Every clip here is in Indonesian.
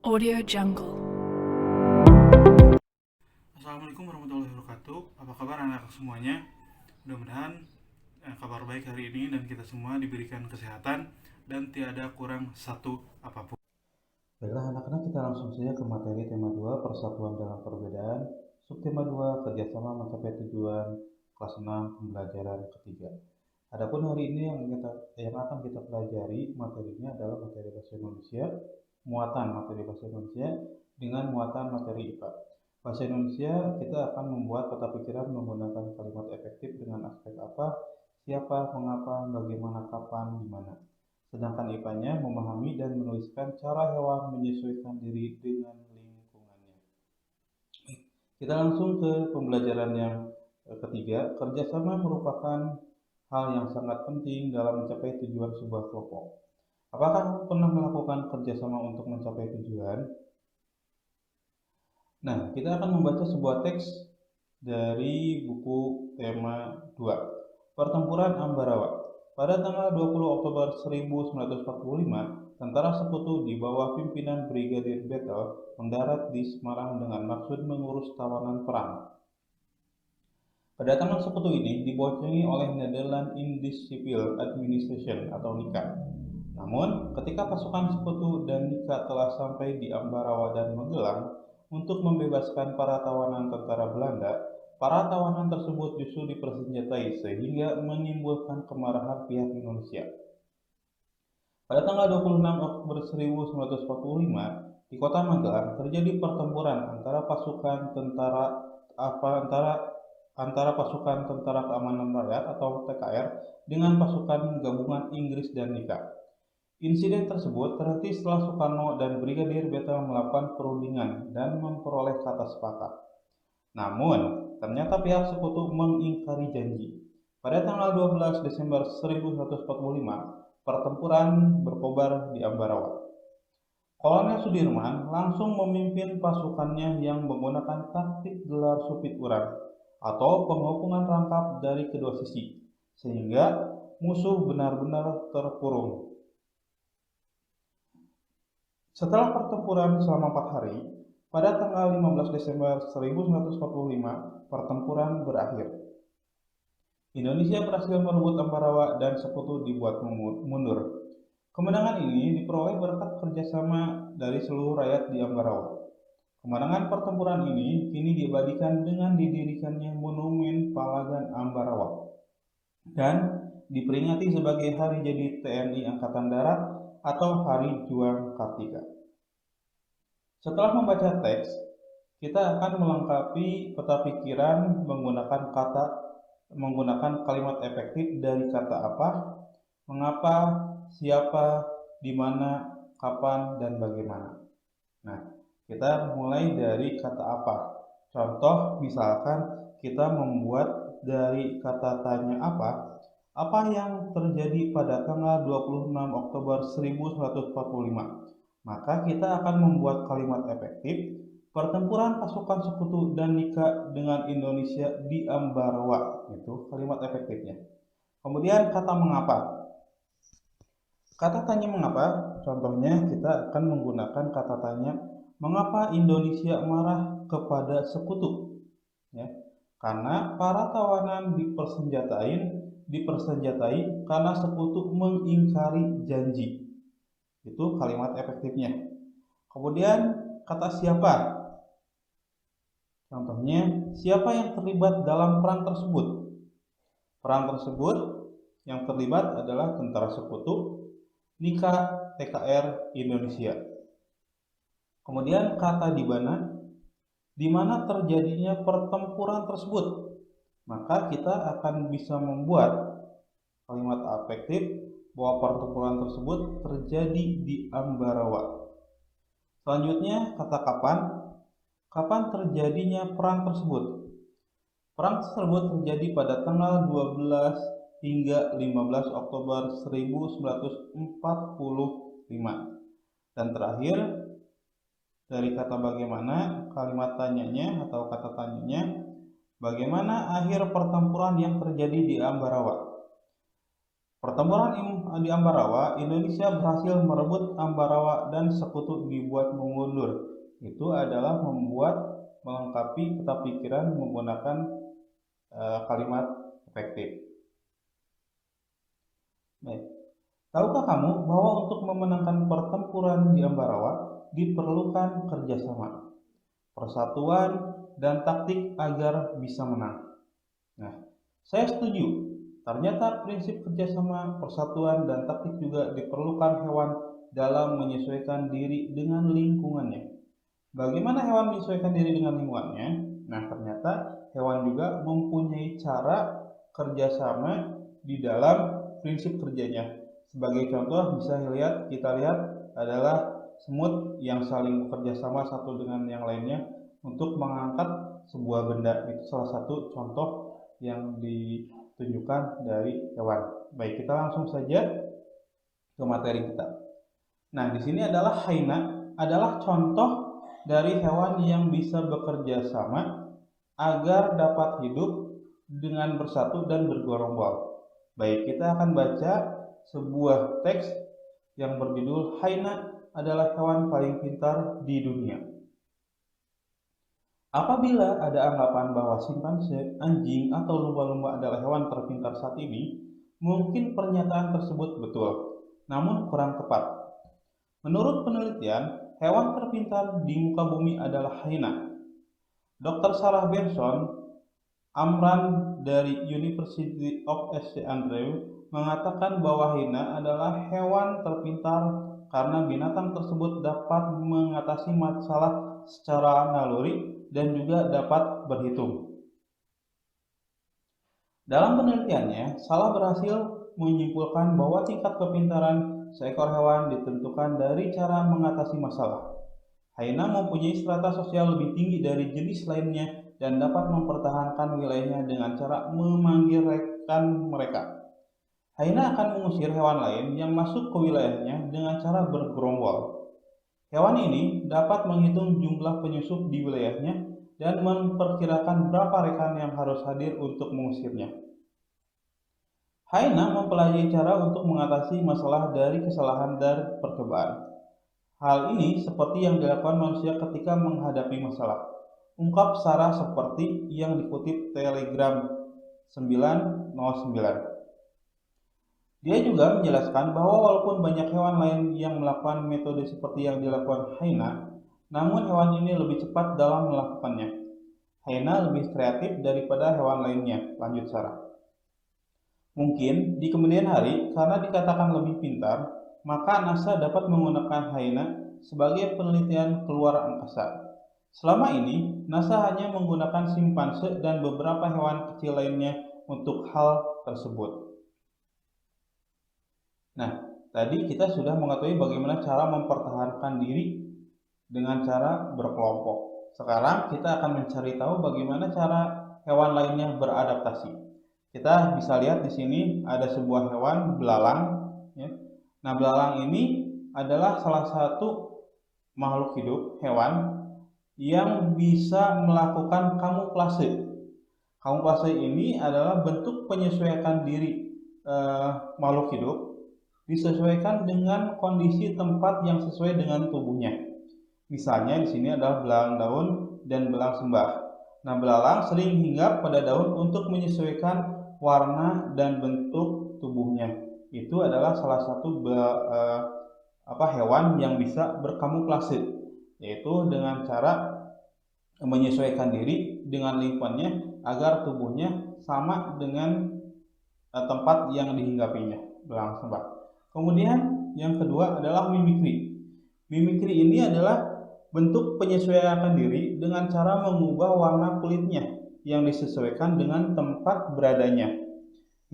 Audio Jungle. Assalamualaikum warahmatullahi wabarakatuh. Apa kabar anak semuanya? Mudah-mudahan kabar baik hari ini dan kita semua diberikan kesehatan dan tiada kurang satu apapun. Baiklah anak-anak, kita langsung saja ke materi tema 2, persatuan dalam perbedaan. Subtema 2, kerjasama mencapai tujuan, kelas 6, pembelajaran ketiga. Adapun hari ini yang akan kita pelajari materinya adalah materi bahasa Indonesia, muatan materi bahasa Indonesia dengan muatan materi IPA. Bahasa Indonesia kita akan membuat peta pikiran menggunakan kalimat efektif dengan aspek apa, siapa, mengapa, bagaimana, kapan, di mana. Sedangkan IPA-nya memahami dan menuliskan cara hewan menyesuaikan diri dengan lingkungannya. Kita langsung ke pembelajaran yang ketiga. Kerjasama merupakan hal yang sangat penting dalam mencapai tujuan sebuah kelompok. Apakah kamu pernah melakukan kerjasama untuk mencapai tujuan? Nah, kita akan membaca sebuah teks dari buku tema 2, Pertempuran Ambarawa. Pada tanggal 20 Oktober 1945, tentara sekutu di bawah pimpinan Brigadir Battle mendarat di Semarang dengan maksud mengurus tawanan perang. Kedatangan sekutu ini dibocongi oleh Netherlands Indies Civil Administration atau NICA. Namun, ketika pasukan sekutu dan NICA telah sampai di Ambarawa dan Magelang untuk membebaskan para tawanan tentara Belanda, para tawanan tersebut justru dipersenjatai sehingga menimbulkan kemarahan pihak Indonesia. Pada tanggal 26 Oktober 1945, di kota Magelang terjadi pertempuran antara pasukan Tentara Keamanan Rakyat atau TKR dengan pasukan gabungan Inggris dan NICA. Insiden tersebut terhenti setelah Soekarno dan Brigadir Battle melakukan perundingan dan memperoleh kata sepakat. Namun, ternyata pihak sekutu mengingkari janji. Pada tanggal 12 Desember 1945, pertempuran berkobar di Ambarawa. Kolonel Sudirman langsung memimpin pasukannya yang menggunakan taktik gelar supit urang atau pengepungan rangkap dari kedua sisi, sehingga musuh benar-benar terkurung. Setelah pertempuran selama 4 hari, pada tanggal 15 Desember 1945, pertempuran berakhir. Indonesia berhasil merebut Ambarawa dan sekutu dibuat mundur. Kemenangan ini diperoleh berkat kerjasama dari seluruh rakyat di Ambarawa. Kemenangan pertempuran ini kini diabadikan dengan didirikannya Monumen Palagan Ambarawa dan diperingati sebagai Hari Jadi TNI Angkatan Darat atau Hari Juang Kartika. Setelah membaca teks, kita akan melengkapi peta pikiran menggunakan kalimat efektif dari kata apa, mengapa, siapa, di mana, kapan, dan bagaimana. Nah, kita mulai dari kata apa. Contoh, misalkan kita membuat dari kata tanya apa yang terjadi pada tanggal 26 Oktober 1945. Maka kita akan membuat kalimat efektif, pertempuran pasukan sekutu dan NICA dengan Indonesia di Ambarawa. Itu kalimat efektifnya. Kemudian kata mengapa. Kata tanya mengapa, contohnya kita akan menggunakan kata tanya, mengapa Indonesia marah kepada sekutu? Ya, karena para tawanan dipersenjatai karena sekutu mengingkari janji. Itu kalimat efektifnya. Kemudian kata siapa. Contohnya, siapa yang terlibat dalam perang tersebut? Perang tersebut yang terlibat adalah tentara sekutu, NICA, TKR, Indonesia. Kemudian kata di mana terjadinya pertempuran tersebut. Maka kita akan bisa membuat kalimat afektif bahwa pertempuran tersebut terjadi di Ambarawa. Selanjutnya kata kapan. Kapan terjadinya perang tersebut? Perang tersebut terjadi pada tanggal 12 hingga 15 Oktober 1945. Dan terakhir, dari kata bagaimana, kalimat tanyanya atau kata tanyanya, bagaimana akhir pertempuran yang terjadi di Ambarawa? Pertempuran di Ambarawa, Indonesia berhasil merebut Ambarawa dan sekutu dibuat mundur. Itu adalah melengkapi peta pikiran menggunakan kalimat efektif. Baik. Tahukah kamu bahwa untuk memenangkan pertempuran di Ambarawa diperlukan kerjasama, persatuan, dan taktik agar bisa menang? Nah, saya setuju. Ternyata prinsip kerjasama, persatuan, dan taktik juga diperlukan hewan dalam menyesuaikan diri dengan lingkungannya. Bagaimana hewan menyesuaikan diri dengan lingkungannya? Nah, ternyata hewan juga mempunyai cara kerjasama di dalam prinsip kerjanya. Sebagai contoh, kita lihat adalah semut yang saling bekerja sama satu dengan yang lainnya untuk mengangkat sebuah benda. Itu salah satu contoh yang ditunjukkan dari hewan. Baik, kita langsung saja ke materi kita. Nah, di sini adalah hyena adalah contoh dari hewan yang bisa bekerja sama agar dapat hidup dengan bersatu dan bergerombol. Baik, kita akan baca sebuah teks yang berjudul Hyena adalah hewan paling pintar di dunia. Apabila ada anggapan bahwa simpanse, anjing, atau lumba-lumba adalah hewan terpintar saat ini, mungkin pernyataan tersebut betul, namun kurang tepat. Menurut penelitian, hewan terpintar di muka bumi adalah hyena. Dr. Sarah Benson Amran dari University of St. Andrews mengatakan bahwa hyena adalah hewan terpintar karena binatang tersebut dapat mengatasi masalah secara naluri dan juga dapat berhitung. Dalam penelitiannya, Salah berhasil menyimpulkan bahwa tingkat kepintaran seekor hewan ditentukan dari cara mengatasi masalah. Hyena mempunyai strata sosial lebih tinggi dari jenis lainnya dan dapat mempertahankan wilayahnya dengan cara memanggil rekan mereka. Hyena akan mengusir hewan lain yang masuk ke wilayahnya dengan cara bergerombol. Hewan ini dapat menghitung jumlah penyusup di wilayahnya dan memperkirakan berapa rekan yang harus hadir untuk mengusirnya. Hyena mempelajari cara untuk mengatasi masalah dari kesalahan dan percobaan. Hal ini seperti yang dilakukan manusia ketika menghadapi masalah. Ungkap Sarah seperti yang dikutip Telegram 909. Dia juga menjelaskan bahwa walaupun banyak hewan lain yang melakukan metode seperti yang dilakukan hyena, namun hewan ini lebih cepat dalam melakukannya. Hyena lebih kreatif daripada hewan lainnya, lanjut Sarah. Mungkin di kemudian hari, karena dikatakan lebih pintar, maka NASA dapat menggunakan hyena sebagai penelitian keluar angkasa. Selama ini, NASA hanya menggunakan simpanse dan beberapa hewan kecil lainnya untuk hal tersebut. Nah, tadi kita sudah mengetahui bagaimana cara mempertahankan diri dengan cara berkelompok. Sekarang kita akan mencari tahu bagaimana cara hewan lainnya beradaptasi. Kita bisa lihat di sini ada sebuah hewan belalang. Ya. Nah, belalang ini adalah salah satu makhluk hidup hewan yang bisa melakukan kamuflase. Kamuflase ini adalah bentuk penyesuaian diri makhluk hidup disesuaikan dengan kondisi tempat yang sesuai dengan tubuhnya. Misalnya di sini adalah belalang daun dan belalang sembah. Nah, belalang sering hinggap pada daun untuk menyesuaikan warna dan bentuk tubuhnya. Itu adalah salah satu hewan yang bisa berkamuflase, yaitu dengan cara menyesuaikan diri dengan lingkungannya agar tubuhnya sama dengan tempat yang dihinggapinya, belalang sembah. Kemudian yang kedua adalah mimikri. Mimikri ini adalah bentuk penyesuaian diri dengan cara mengubah warna kulitnya yang disesuaikan dengan tempat beradanya.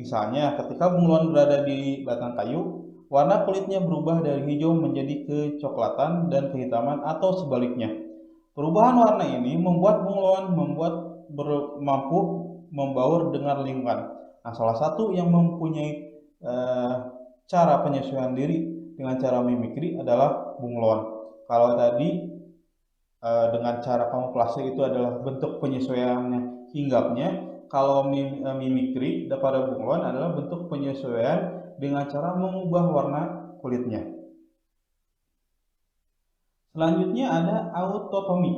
Misalnya ketika bunglon berada di batang kayu, warna kulitnya berubah dari hijau menjadi kecoklatan dan kehitaman atau sebaliknya. Perubahan warna ini membuat bunglon mampu membaur dengan lingkungan. Nah, salah satu yang mempunyai cara penyesuaian diri dengan cara mimikri adalah bunglon. Kalau tadi dengan cara kamuflase itu adalah bentuk penyesuaiannya hinggapnya, kalau mimikri pada bunglon adalah bentuk penyesuaian dengan cara mengubah warna kulitnya. Selanjutnya ada autotomi.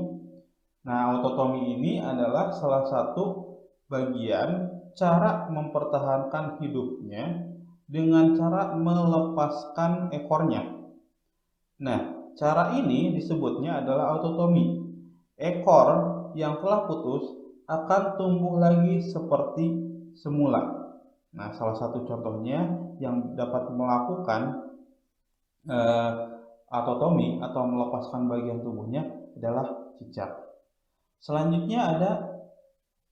Nah, autotomi ini adalah salah satu bagian cara mempertahankan hidupnya dengan cara melepaskan ekornya. Nah, cara ini disebutnya adalah autotomi. Ekor yang telah putus akan tumbuh lagi seperti semula. Nah, salah satu contohnya yang dapat melakukan autotomi atau melepaskan bagian tubuhnya adalah cicak. Selanjutnya ada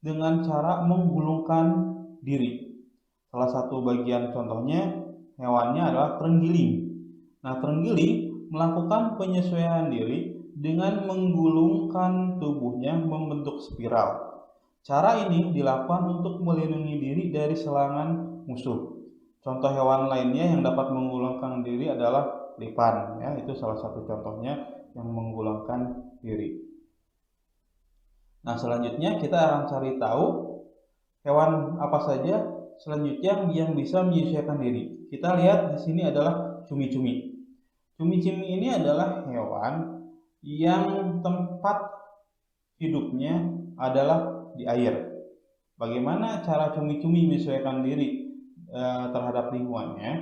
dengan cara menggulungkan diri. Salah satu bagian contohnya hewannya adalah terenggiling. Nah, terenggiling melakukan penyesuaian diri dengan menggulungkan tubuhnya membentuk spiral. Cara ini dilakukan untuk melindungi diri dari serangan musuh. Contoh hewan lainnya yang dapat menggulungkan diri adalah lipan, ya, itu salah satu contohnya yang menggulungkan diri. Nah, selanjutnya kita akan cari tahu hewan apa saja selanjutnya yang bisa menyesuaikan diri. Kita lihat di sini adalah cumi-cumi. Cumi-cumi ini adalah hewan yang tempat hidupnya adalah di air. Bagaimana cara cumi-cumi menyesuaikan diri terhadap lingkungannya?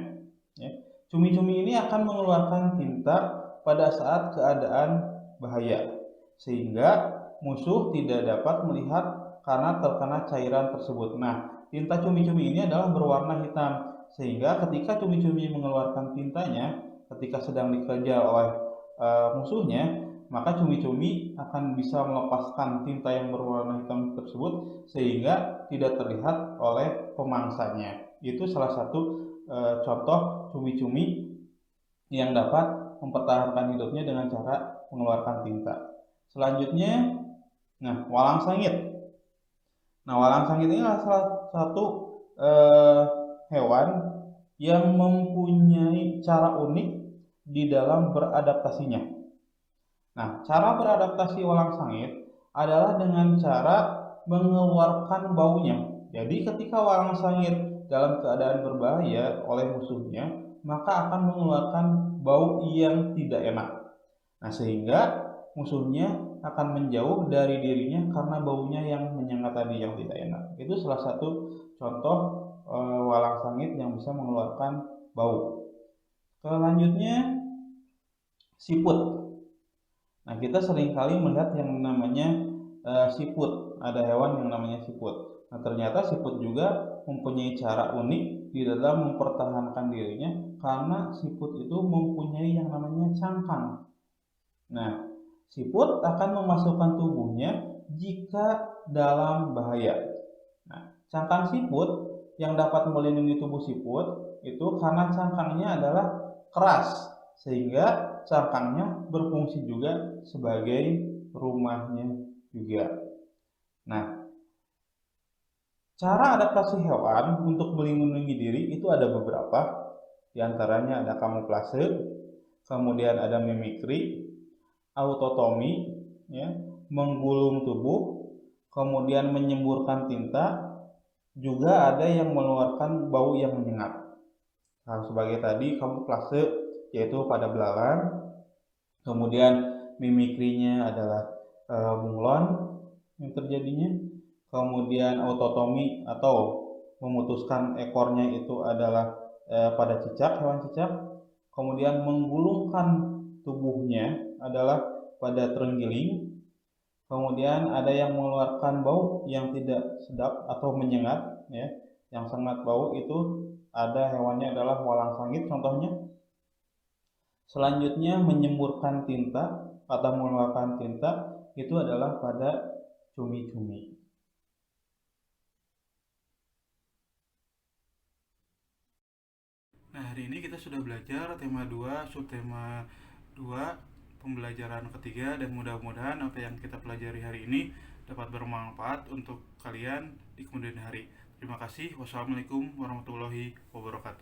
Ya. Cumi-cumi ini akan mengeluarkan tinta pada saat keadaan bahaya, sehingga musuh tidak dapat melihat karena terkena cairan tersebut. Nah, tinta cumi-cumi ini adalah berwarna hitam, sehingga ketika cumi-cumi mengeluarkan tintanya ketika sedang dikejar oleh musuhnya, maka cumi-cumi akan bisa melepaskan tinta yang berwarna hitam tersebut sehingga tidak terlihat oleh pemangsanya. Itu salah satu contoh cumi-cumi yang dapat mempertahankan hidupnya dengan cara mengeluarkan tinta. Selanjutnya, walang sangit. Nah, walang sangit ini adalah salah satu hewan yang mempunyai cara unik di dalam beradaptasinya. Nah, cara beradaptasi walang sangit adalah dengan cara mengeluarkan baunya. Jadi ketika walang sangit dalam keadaan berbahaya oleh musuhnya, maka akan mengeluarkan bau yang tidak enak. Nah, sehingga musuhnya akan menjauh dari dirinya karena baunya yang menyengat tadi yang tidak enak. Itu salah satu contoh walang sangit yang bisa mengeluarkan bau. Selanjutnya, siput. Nah, kita seringkali melihat yang namanya siput. Ada hewan yang namanya siput. Nah, ternyata siput juga mempunyai cara unik di dalam mempertahankan dirinya karena siput itu mempunyai yang namanya cangkang. Nah, siput akan memasukkan tubuhnya jika dalam bahaya. Nah, cangkang siput yang dapat melindungi tubuh siput itu karena cangkangnya adalah keras, sehingga cangkangnya berfungsi juga sebagai rumahnya juga. Nah, cara adaptasi hewan untuk melindungi diri itu ada beberapa. Di antaranya ada kamuflase, kemudian ada mimikri, autotomi, ya, menggulung tubuh, kemudian menyemburkan tinta, juga ada yang mengeluarkan bau yang menyengat. Nah, sebagai tadi kamuflase yaitu pada belalang, kemudian mimikrinya adalah bunglon yang terjadinya, kemudian autotomi atau memutuskan ekornya itu adalah pada cicak, hewan cicak, kemudian menggulungkan tubuhnya adalah pada terenggiling, kemudian ada yang mengeluarkan bau yang tidak sedap atau menyengat, ya, yang sangat bau itu ada hewannya adalah walang sangit contohnya. Selanjutnya menyemburkan tinta atau mengeluarkan tinta itu adalah pada cumi-cumi. Nah, hari ini kita sudah belajar tema 2, subtema 2, pembelajaran ketiga, dan mudah-mudahan apa yang kita pelajari hari ini dapat bermanfaat untuk kalian di kemudian hari. Terima kasih. Wassalamualaikum warahmatullahi wabarakatuh.